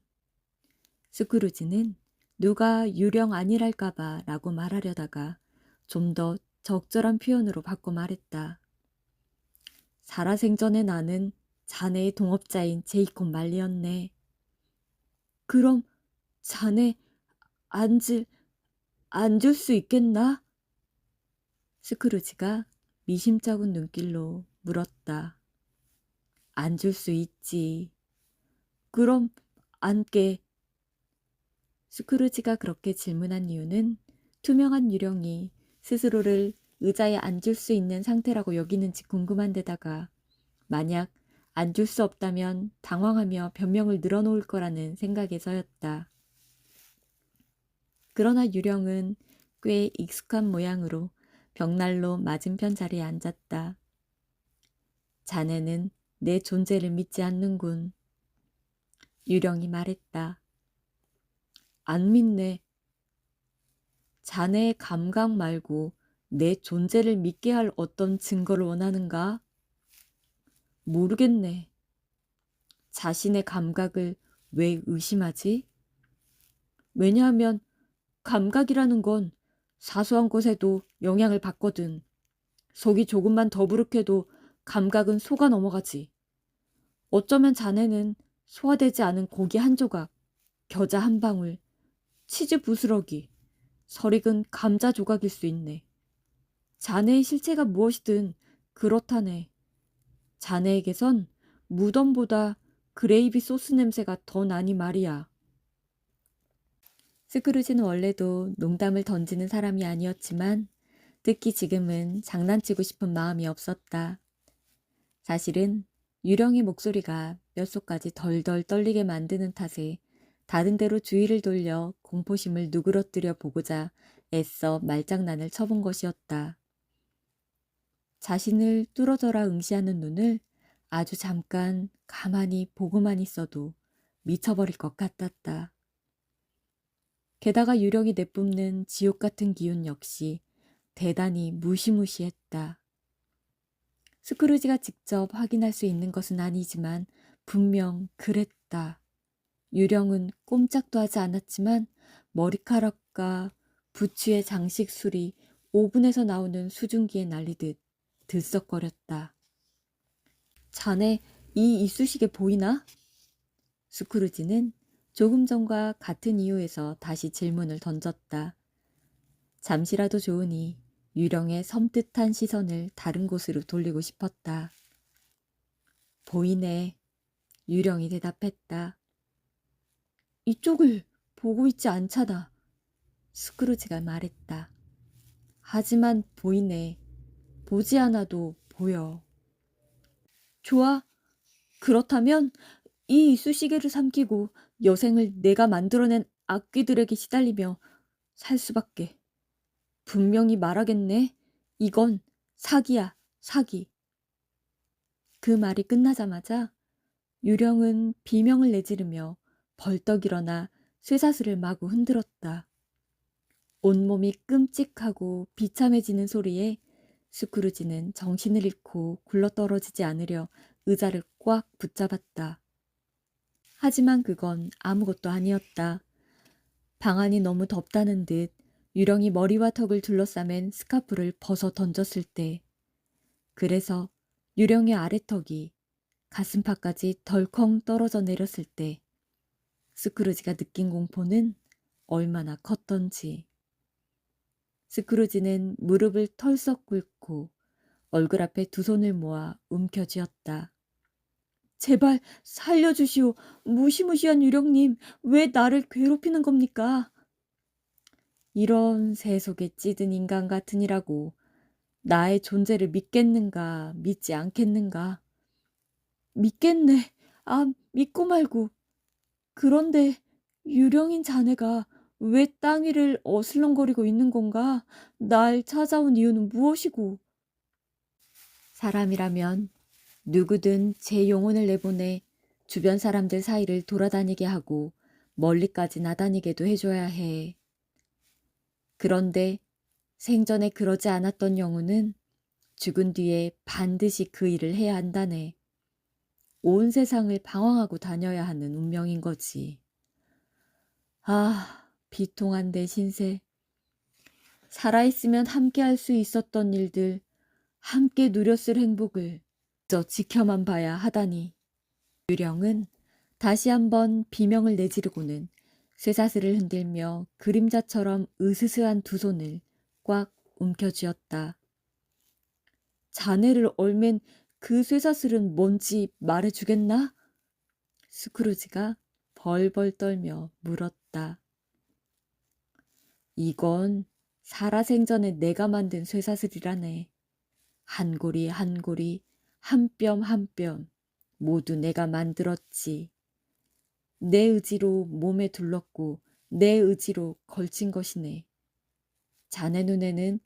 스크루지는 누가 유령 아니랄까봐 라고 말하려다가 좀 더 적절한 표현으로 바꿔 말했다. 살아생전에 나는 자네의 동업자인 제이콥 말리였네. 그럼 자네 앉을 수 있겠나? 스크루지가 미심쩍은 눈길로 물었다. 앉을 수 있지. 그럼 앉게. 스크루지가 그렇게 질문한 이유는 투명한 유령이 스스로를 의자에 앉을 수 있는 상태라고 여기는지 궁금한 데다가 만약 앉을 수 없다면 당황하며 변명을 늘어놓을 거라는 생각에서였다. 그러나 유령은 꽤 익숙한 모양으로 벽난로 맞은편 자리에 앉았다. 자네는 내 존재를 믿지 않는군. 유령이 말했다. 안 믿네. 자네의 감각 말고 내 존재를 믿게 할 어떤 증거를 원하는가? 모르겠네. 자신의 감각을 왜 의심하지? 왜냐하면 감각이라는 건 사소한 것에도 영향을 받거든. 속이 조금만 더부룩해도 감각은 속아 넘어가지. 어쩌면 자네는 소화되지 않은 고기 한 조각, 겨자 한 방울, 치즈 부스러기, 설익은 감자 조각일 수 있네. 자네의 실체가 무엇이든 그렇다네. 자네에게선 무덤보다 그레이비 소스 냄새가 더 나니 말이야. 스크루지는 원래도 농담을 던지는 사람이 아니었지만 특히 지금은 장난치고 싶은 마음이 없었다. 사실은 유령의 목소리가 뼛속까지 덜덜 떨리게 만드는 탓에 다른 데로 주의를 돌려 공포심을 누그러뜨려 보고자 애써 말장난을 쳐본 것이었다. 자신을 뚫어져라 응시하는 눈을 아주 잠깐 가만히 보고만 있어도 미쳐버릴 것 같았다. 게다가 유령이 내뿜는 지옥 같은 기운 역시 대단히 무시무시했다. 스크루지가 직접 확인할 수 있는 것은 아니지만 분명 그랬다. 유령은 꼼짝도 하지 않았지만 머리카락과 부츠의 장식술이 오븐에서 나오는 수증기에 날리듯 들썩거렸다. 자네, 이 이쑤시개 보이나? 스크루지는 조금 전과 같은 이유에서 다시 질문을 던졌다. 잠시라도 좋으니 유령의 섬뜩한 시선을 다른 곳으로 돌리고 싶었다. 보이네. 유령이 대답했다. 이쪽을 보고 있지 않잖아. 스크루지가 말했다. 하지만 보이네. 보지 않아도 보여. 좋아. 그렇다면 이 이쑤시개를 삼키고 여생을 내가 만들어낸 악귀들에게 시달리며 살 수밖에. 분명히 말하겠네. 이건 사기야, 사기. 그 말이 끝나자마자 유령은 비명을 내지르며 벌떡 일어나 쇠사슬을 마구 흔들었다. 온몸이 끔찍하고 비참해지는 소리에 스크루지는 정신을 잃고 굴러떨어지지 않으려 의자를 꽉 붙잡았다. 하지만 그건 아무것도 아니었다. 방 안이 너무 덥다는 듯 유령이 머리와 턱을 둘러싸맨 스카프를 벗어 던졌을 때, 그래서 유령의 아래턱이 가슴팍까지 덜컹 떨어져 내렸을 때 스크루지가 느낀 공포는 얼마나 컸던지. 스크루지는 무릎을 털썩 꿇고 얼굴 앞에 두 손을 모아 움켜쥐었다. 제발 살려주시오. 무시무시한 유령님, 왜 나를 괴롭히는 겁니까? 이런 새 속에 찌든 인간 같으니라고 나의 존재를 믿겠는가, 믿지 않겠는가? 믿겠네. 아, 믿고 말고. 그런데 유령인 자네가 왜 땅 위를 어슬렁거리고 있는 건가? 날 찾아온 이유는 무엇이고? 사람이라면 누구든 제 영혼을 내보내 주변 사람들 사이를 돌아다니게 하고 멀리까지 나다니게도 해줘야 해. 그런데 생전에 그러지 않았던 영혼은 죽은 뒤에 반드시 그 일을 해야 한다네. 온 세상을 방황하고 다녀야 하는 운명인 거지. 아, 비통한 내 신세. 살아있으면 함께 할 수 있었던 일들, 함께 누렸을 행복을 저 지켜만 봐야 하다니. 유령은 다시 한번 비명을 내지르고는 쇠사슬을 흔들며 그림자처럼 으스스한 두 손을 꽉 움켜쥐었다. 자네를 얼맨 그 쇠사슬은 뭔지 말해주겠나? 스크루지가 벌벌 떨며 물었다. 이건 살아생전에 내가 만든 쇠사슬이라네. 한 고리 한 고리, 한 뼘 한 뼘 모두 내가 만들었지. 내 의지로 몸에 둘렀고 내 의지로 걸친 것이네. 자네 눈에는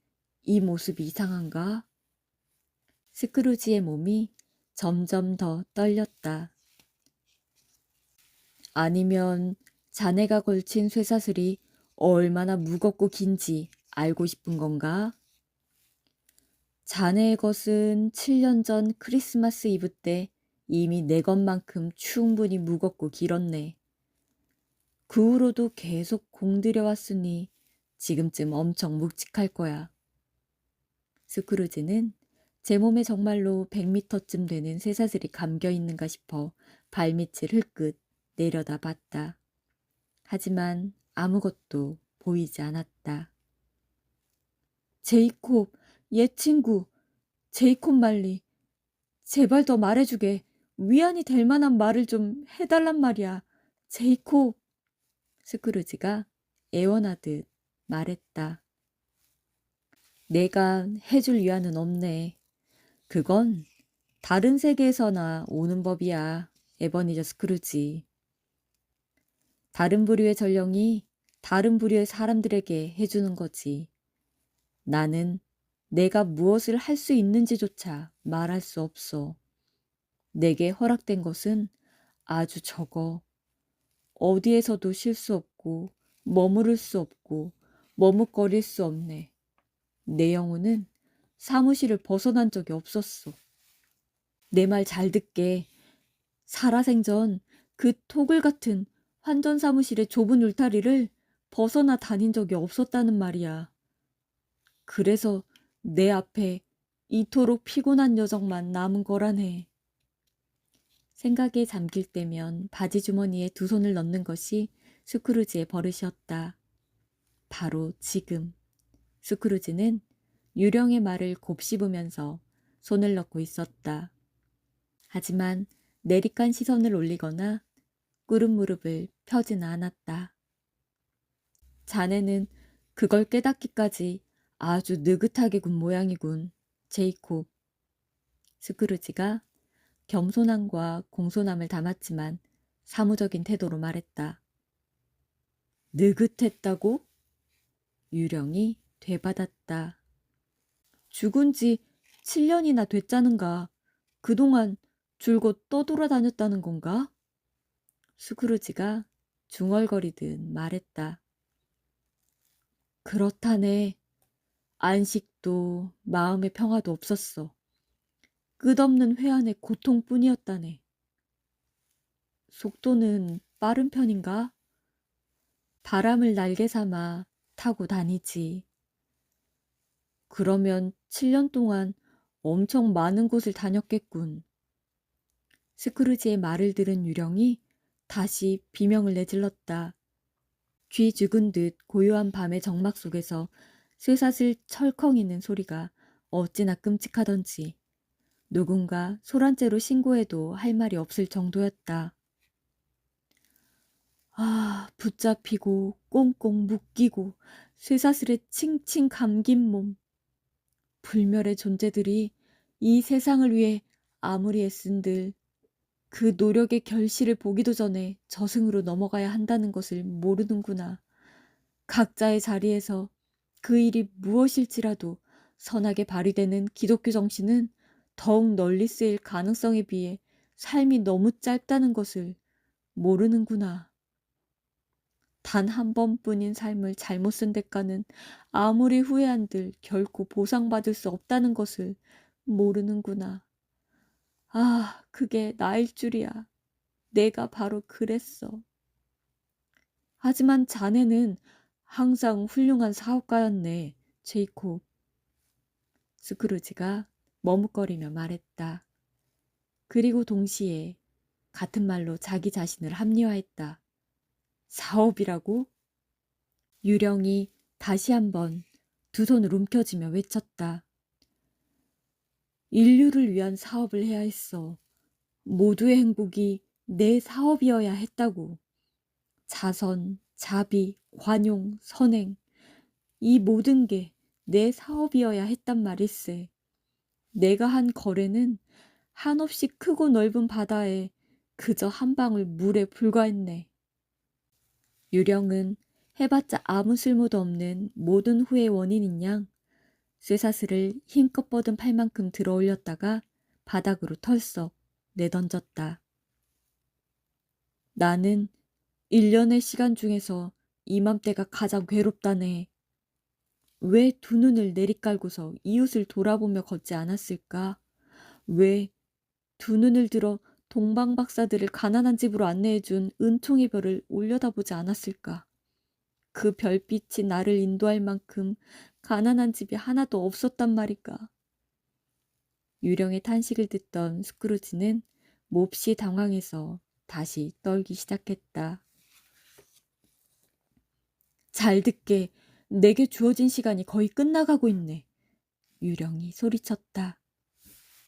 이 모습이 이상한가? 스크루지의 몸이 점점 더 떨렸다. 아니면 자네가 걸친 쇠사슬이 얼마나 무겁고 긴지 알고 싶은 건가? 자네의 것은 7년 전 크리스마스 이브 때 이미 내 것만큼 충분히 무겁고 길었네. 그 후로도 계속 공들여왔으니 지금쯤 엄청 묵직할 거야. 스크루지는 제 몸에 정말로 100미터쯤 되는 쇠사슬이 감겨 있는가 싶어 발밑을 흘끗 내려다 봤다. 하지만 아무것도 보이지 않았다. 제이콥, 옛 친구, 제이콥 말리. 제발 더 말해주게. 위안이 될 만한 말을 좀 해달란 말이야. 제이콥. 스크루지가 애원하듯 말했다. 내가 해줄 위안은 없네. 그건 다른 세계에서나 오는 법이야. 에버니저 스크루지. 다른 부류의 전령이 다른 부류의 사람들에게 해주는 거지. 나는 내가 무엇을 할 수 있는지조차 말할 수 없어. 내게 허락된 것은 아주 적어. 어디에서도 쉴 수 없고 머무를 수 없고 머뭇거릴 수 없네. 내 영혼은 사무실을 벗어난 적이 없었어. 내 말 잘 듣게. 살아생전 그 토굴 같은 환전 사무실의 좁은 울타리를 벗어나 다닌 적이 없었다는 말이야. 그래서 내 앞에 이토록 피곤한 여정만 남은 거라네. 생각에 잠길 때면 바지 주머니에 두 손을 넣는 것이 스크루지의 버릇이었다. 바로 지금 스크루지는 유령의 말을 곱씹으면서 손을 넣고 있었다. 하지만 내리깐 시선을 올리거나 꿇은 무릎을 펴지는 않았다. 자네는 그걸 깨닫기까지 아주 느긋하게 군 모양이군, 제이콥. 스크루지가 겸손함과 공손함을 담았지만 사무적인 태도로 말했다. 느긋했다고? 유령이 되받았다. 죽은 지 7년이나 됐자는가. 그동안 줄곧 떠돌아다녔다는 건가? 스크루지가 중얼거리듯 말했다. 그렇다네. 안식도 마음의 평화도 없었어. 끝없는 회한의 고통뿐이었다네. 속도는 빠른 편인가? 바람을 날개 삼아 타고 다니지. 그러면 7년 동안 엄청 많은 곳을 다녔겠군. 스크루지의 말을 들은 유령이 다시 비명을 내질렀다. 귀 죽은 듯 고요한 밤의 정막 속에서 쇠사슬 철컹이는 소리가 어찌나 끔찍하던지 누군가 소란죄로 신고해도 할 말이 없을 정도였다. 아, 붙잡히고 꽁꽁 묶이고 쇠사슬에 칭칭 감긴 몸. 불멸의 존재들이 이 세상을 위해 아무리 애쓴들 그 노력의 결실을 보기도 전에 저승으로 넘어가야 한다는 것을 모르는구나. 각자의 자리에서 그 일이 무엇일지라도 선하게 발휘되는 기독교 정신은 더욱 널리 쓰일 가능성에 비해 삶이 너무 짧다는 것을 모르는구나. 단 한 번뿐인 삶을 잘못 쓴 대가는 아무리 후회한들 결코 보상받을 수 없다는 것을 모르는구나. 아, 그게 나일 줄이야. 내가 바로 그랬어. 하지만 자네는 항상 훌륭한 사업가였네, 제이콥. 스크루지가 머뭇거리며 말했다. 그리고 동시에 같은 말로 자기 자신을 합리화했다. 사업이라고? 유령이 다시 한번 두 손을 움켜쥐며 외쳤다. 인류를 위한 사업을 해야 했어. 모두의 행복이 내 사업이어야 했다고. 자선, 자비, 관용, 선행, 이 모든 게 내 사업이어야 했단 말일세. 내가 한 거래는 한없이 크고 넓은 바다에 그저 한 방울 물에 불과했네. 유령은 해봤자 아무 쓸모도 없는 모든 후의 원인인 양 쇠사슬을 힘껏 뻗은 팔만큼 들어 올렸다가 바닥으로 털썩 내던졌다. 나는 1년의 시간 중에서 이맘때가 가장 괴롭다네. 왜 두 눈을 내리깔고서 이웃을 돌아보며 걷지 않았을까? 왜 두 눈을 들어 동방박사들을 가난한 집으로 안내해준 은총의 별을 올려다보지 않았을까? 그 별빛이 나를 인도할 만큼 가난한 집이 하나도 없었단 말일까? 유령의 탄식을 듣던 스크루지는 몹시 당황해서 다시 떨기 시작했다. 잘 듣게, 내게 주어진 시간이 거의 끝나가고 있네. 유령이 소리쳤다.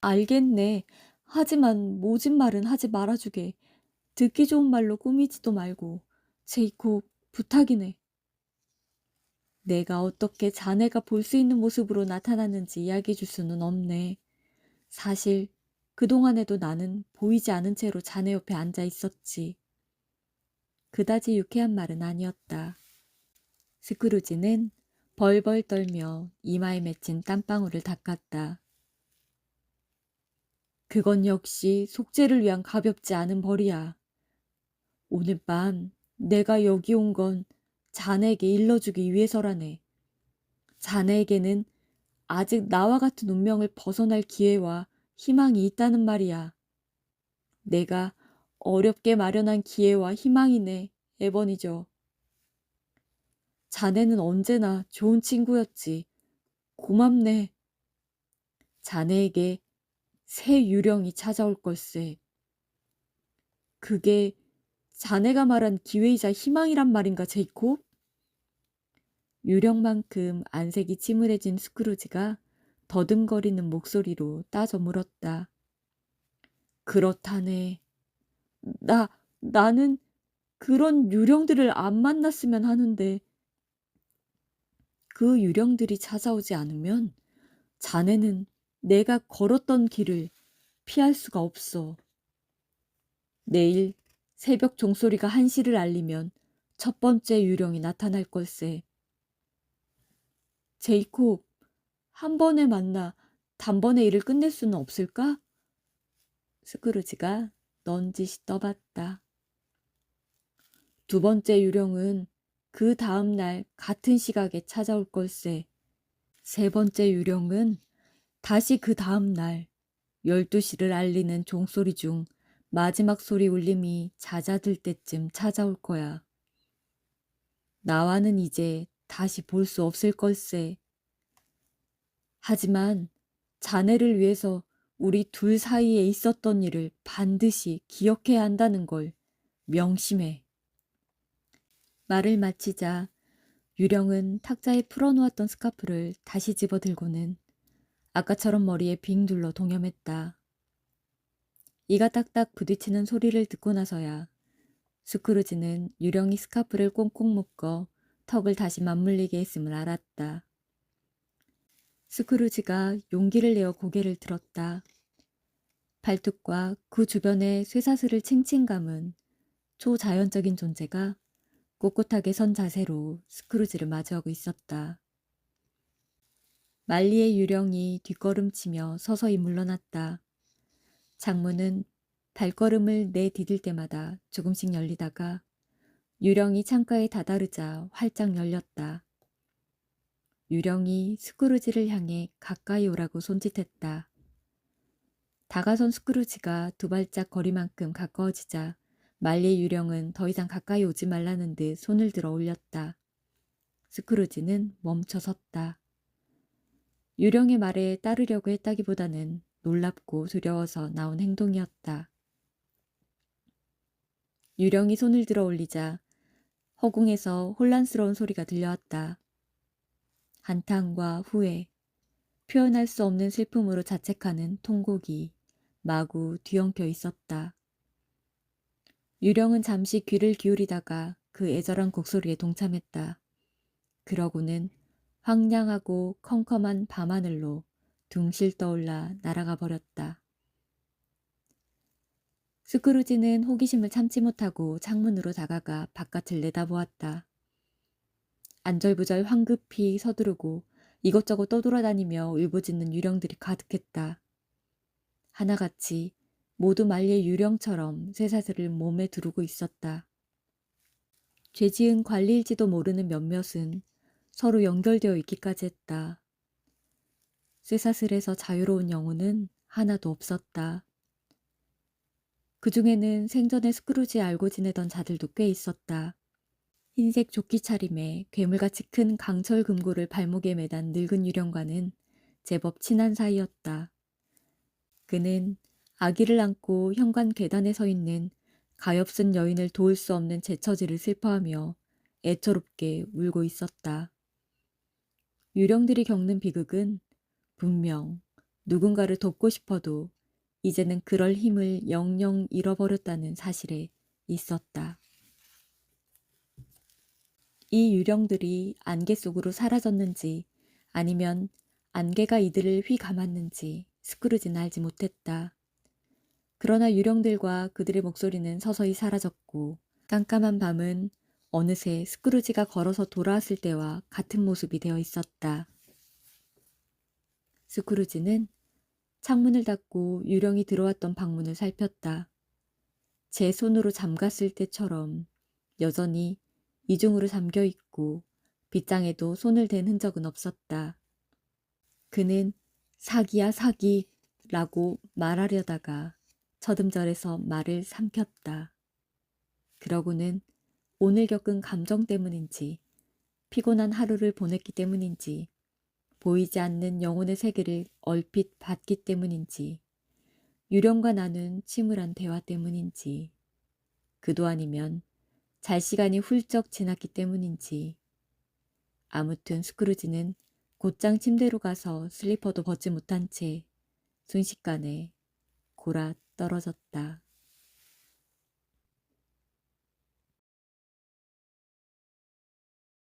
알겠네. 하지만 모진 말은 하지 말아주게. 듣기 좋은 말로 꾸미지도 말고. 제이콥, 부탁이네. 내가 어떻게 자네가 볼 수 있는 모습으로 나타났는지 이야기해 줄 수는 없네. 사실 그동안에도 나는 보이지 않은 채로 자네 옆에 앉아 있었지. 그다지 유쾌한 말은 아니었다. 스크루지는 벌벌 떨며 이마에 맺힌 땀방울을 닦았다. 그건 역시 속죄를 위한 가볍지 않은 벌이야. 오늘 밤 내가 여기 온 건 자네에게 일러주기 위해서라네. 자네에게는 아직 나와 같은 운명을 벗어날 기회와 희망이 있다는 말이야. 내가 어렵게 마련한 기회와 희망이네, 에버니저. 자네는 언제나 좋은 친구였지. 고맙네. 자네에게 새 유령이 찾아올 걸세. 그게 자네가 말한 기회이자 희망이란 말인가, 제이콥? 유령만큼 안색이 침울해진 스크루지가 더듬거리는 목소리로 따져 물었다. 그렇다네. 나는 그런 유령들을 안 만났으면 하는데 그 유령들이 찾아오지 않으면 자네는 내가 걸었던 길을 피할 수가 없어. 내일 새벽 종소리가 한시를 알리면 첫 번째 유령이 나타날 걸세. 제이콥, 한 번에 만나 단번에 일을 끝낼 수는 없을까? 스크루지가 넌지시 떠봤다. 두 번째 유령은 그 다음 날 같은 시각에 찾아올 걸세. 세 번째 유령은 다시 그 다음 날 12시를 알리는 종소리 중 마지막 소리 울림이 잦아들 때쯤 찾아올 거야. 나와는 이제 다시 볼 수 없을 걸세. 하지만 자네를 위해서 우리 둘 사이에 있었던 일을 반드시 기억해야 한다는 걸 명심해. 말을 마치자 유령은 탁자에 풀어놓았던 스카프를 다시 집어들고는 아까처럼 머리에 빙 둘러 동염했다. 이가 딱딱 부딪히는 소리를 듣고 나서야 스크루지는 유령이 스카프를 꽁꽁 묶어 턱을 다시 맞물리게 했음을 알았다. 스크루지가 용기를 내어 고개를 들었다. 발톱과 그 주변의 쇠사슬을 칭칭 감은 초자연적인 존재가 꼿꼿하게 선 자세로 스크루지를 마주하고 있었다. 말리의 유령이 뒷걸음치며 서서히 물러났다. 창문은 발걸음을 내디딜 때마다 조금씩 열리다가 유령이 창가에 다다르자 활짝 열렸다. 유령이 스크루지를 향해 가까이 오라고 손짓했다. 다가선 스크루지가 두 발짝 거리만큼 가까워지자 말리의 유령은 더 이상 가까이 오지 말라는 듯 손을 들어 올렸다. 스크루지는 멈춰 섰다. 유령의 말에 따르려고 했다기보다는 놀랍고 두려워서 나온 행동이었다. 유령이 손을 들어 올리자 허공에서 혼란스러운 소리가 들려왔다. 한탄과 후회, 표현할 수 없는 슬픔으로 자책하는 통곡이 마구 뒤엉켜 있었다. 유령은 잠시 귀를 기울이다가 그 애절한 곡소리에 동참했다. 그러고는 황량하고 컴컴한 밤하늘로 둥실 떠올라 날아가 버렸다. 스크루지는 호기심을 참지 못하고 창문으로 다가가 바깥을 내다보았다. 안절부절 황급히 서두르고 이것저것 떠돌아다니며 울부짖는 유령들이 가득했다. 하나같이 모두 말리의 유령처럼 쇠사슬을 몸에 두르고 있었다. 죄지은 관리일지도 모르는 몇몇은 서로 연결되어 있기까지 했다. 쇠사슬에서 자유로운 영혼은 하나도 없었다. 그 중에는 생전에 스크루지에 알고 지내던 자들도 꽤 있었다. 흰색 조끼 차림에 괴물같이 큰 강철 금고를 발목에 매단 늙은 유령과는 제법 친한 사이였다. 그는 아기를 안고 현관 계단에 서 있는 가엾은 여인을 도울 수 없는 제 처지를 슬퍼하며 애처롭게 울고 있었다. 유령들이 겪는 비극은 분명 누군가를 돕고 싶어도 이제는 그럴 힘을 영영 잃어버렸다는 사실에 있었다. 이 유령들이 안개 속으로 사라졌는지 아니면 안개가 이들을 휘감았는지 스크루지는 알지 못했다. 그러나 유령들과 그들의 목소리는 서서히 사라졌고 깜깜한 밤은 어느새 스크루지가 걸어서 돌아왔을 때와 같은 모습이 되어 있었다. 스크루지는 창문을 닫고 유령이 들어왔던 방문을 살폈다. 제 손으로 잠갔을 때처럼 여전히 이중으로 잠겨 있고 빗장에도 손을 댄 흔적은 없었다. 그는 사기야 사기, 라고 말하려다가 더듬절해서 말을 삼켰다. 그러고는 오늘 겪은 감정 때문인지 피곤한 하루를 보냈기 때문인지 보이지 않는 영혼의 세계를 얼핏 봤기 때문인지 유령과 나눈 침울한 대화 때문인지 그도 아니면 잘 시간이 훌쩍 지났기 때문인지 아무튼 스크루지는 곧장 침대로 가서 슬리퍼도 벗지 못한 채 순식간에 골아 떨어졌다.